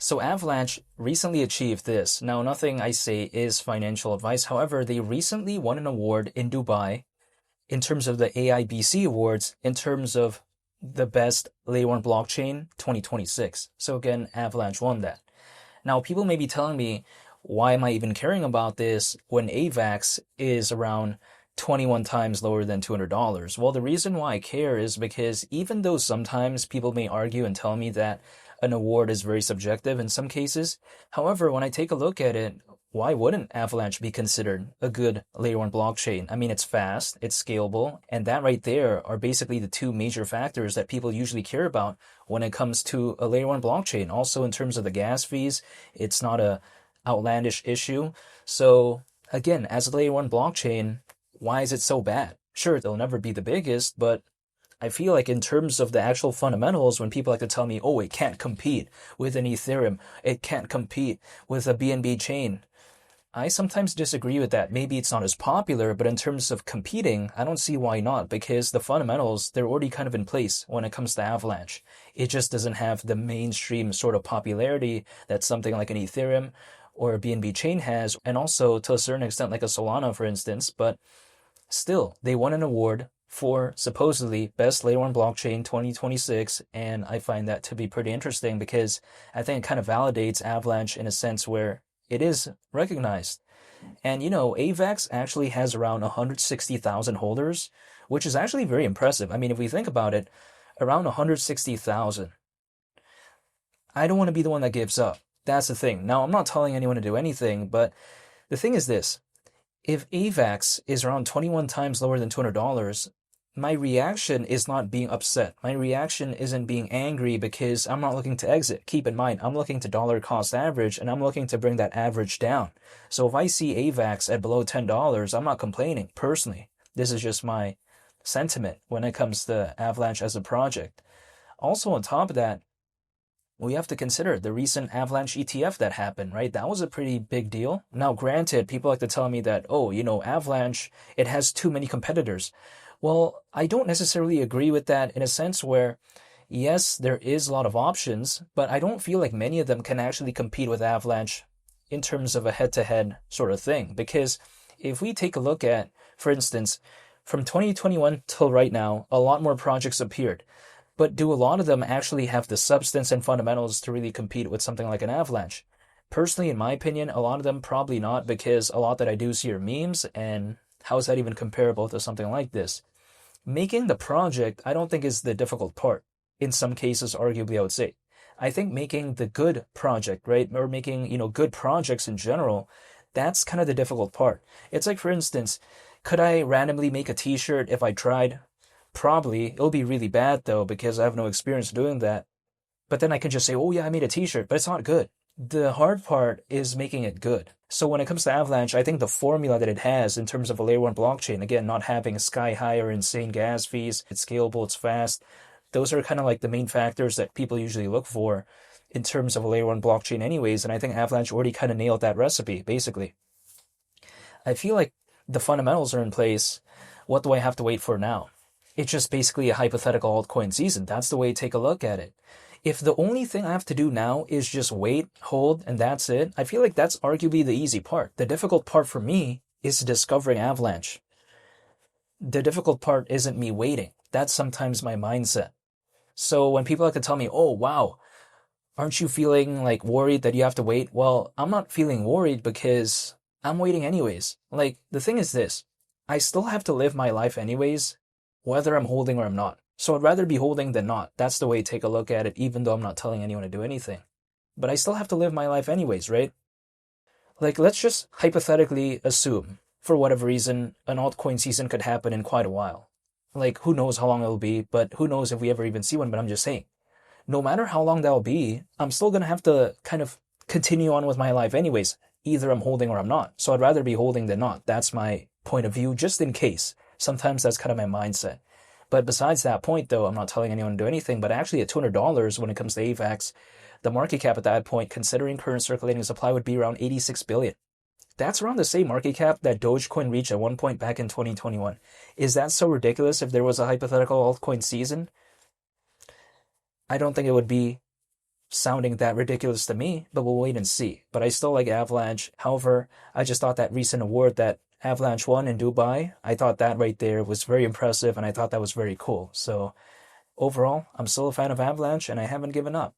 So Avalanche recently achieved this. Now, nothing I say is financial advice. However, they recently won an award in Dubai in terms of the AIBC awards, in terms of the best layer one blockchain 2026. So again, Avalanche won that. Now, people may be telling me, why am I even caring about this when AVAX is around 21 times lower than $200? Well, the reason why I care is because even though sometimes people may argue and tell me that an award is very subjective in some cases, however, when I take a look at it, why wouldn't Avalanche be considered a good layer one blockchain? I mean, it's fast, it's scalable, and that right there are basically the two major factors that people usually care about when it comes to a layer one blockchain. Also, in terms of the gas fees, it's not a outlandish issue. So again, as a layer one blockchain, why is it so bad? Sure, they'll never be the biggest, but I feel like in terms of the actual fundamentals, when people like to tell me, oh, it can't compete with an Ethereum, it can't compete with a BNB chain, I sometimes disagree with that. Maybe it's not as popular, but in terms of competing, I don't see why not, because the fundamentals, they're already kind of in place when it comes to Avalanche. It just doesn't have the mainstream sort of popularity that something like an Ethereum or a BNB chain has, and also to a certain extent like a Solana, for instance, but still, they won an award for supposedly best layer one blockchain 2026, and I find that to be pretty interesting because I think it kind of validates Avalanche in a sense where it is recognized. And AVAX actually has around 160,000 holders, which is actually very impressive. I mean, if we think about it, around 160,000. I don't want to be the one that gives up. That's the thing. Now, I'm not telling anyone to do anything, but the thing is this. If AVAX is around 21 times lower than $200, my reaction is not being upset. My reaction isn't being angry because I'm not looking to exit. Keep in mind, I'm looking to dollar cost average and I'm looking to bring that average down. So if I see AVAX at below $10, I'm not complaining personally. This is just my sentiment when it comes to Avalanche as a project. Also, on top of that, we have to consider the recent Avalanche ETF that happened, right? That was a pretty big deal. Now, granted, people like to tell me that, oh, Avalanche, it has too many competitors. Well, I don't necessarily agree with that in a sense where, yes, there is a lot of options, but I don't feel like many of them can actually compete with Avalanche in terms of a head-to-head sort of thing. Because if we take a look at, for instance, from 2021 till right now, a lot more projects appeared. But do a lot of them actually have the substance and fundamentals to really compete with something like an Avalanche? Personally, in my opinion, a lot of them probably not, because a lot that I do see are memes, and how is that even comparable to something like this? Making the project, I don't think is the difficult part. In some cases, arguably, I would say. I think making the good project, right, or making, good projects in general, that's kind of the difficult part. It's like, for instance, could I randomly make a t-shirt if I tried? Probably. It'll be really bad, though, because I have no experience doing that. But then I can just say, oh, yeah, I made a t-shirt, but it's not good. The hard part is making it good. So when it comes to Avalanche, I think the formula that it has in terms of a layer one blockchain, again, not having sky high or insane gas fees, it's scalable, it's fast. Those are kind of like the main factors that people usually look for in terms of a layer one blockchain anyways. And I think Avalanche already kind of nailed that recipe, basically. I feel like the fundamentals are in place. What do I have to wait for now? It's just basically a hypothetical altcoin season. That's the way to take a look at it. If the only thing I have to do now is just wait, hold, and that's it, I feel like that's arguably the easy part. The difficult part for me is discovering Avalanche. The difficult part isn't me waiting. That's sometimes my mindset. So when people like to tell me, oh, wow, aren't you feeling like worried that you have to wait? Well, I'm not feeling worried because I'm waiting anyways. Like, the thing is this, I still have to live my life anyways, whether I'm holding or I'm not. So I'd rather be holding than not. That's the way to take a look at it, even though I'm not telling anyone to do anything. But I still have to live my life anyways, right? Like, let's just hypothetically assume, for whatever reason, an altcoin season could happen in quite a while. Like, who knows how long it'll be, but who knows if we ever even see one, but I'm just saying. No matter how long that'll be, I'm still going to have to kind of continue on with my life anyways. Either I'm holding or I'm not. So I'd rather be holding than not. That's my point of view, just in case. Sometimes that's kind of my mindset. But besides that point, though, I'm not telling anyone to do anything, but actually at $200 when it comes to AVAX, the market cap at that point, considering current circulating supply, would be around 86 billion. That's around the same market cap that Dogecoin reached at one point back in 2021. Is that so ridiculous if there was a hypothetical altcoin season? I don't think it would be sounding that ridiculous to me, but we'll wait and see. But I still like Avalanche. However, I just thought that recent award that Avalanche won in Dubai, I thought that right there was very impressive, and I thought that was very cool. So overall, I'm still a fan of Avalanche, and I haven't given up.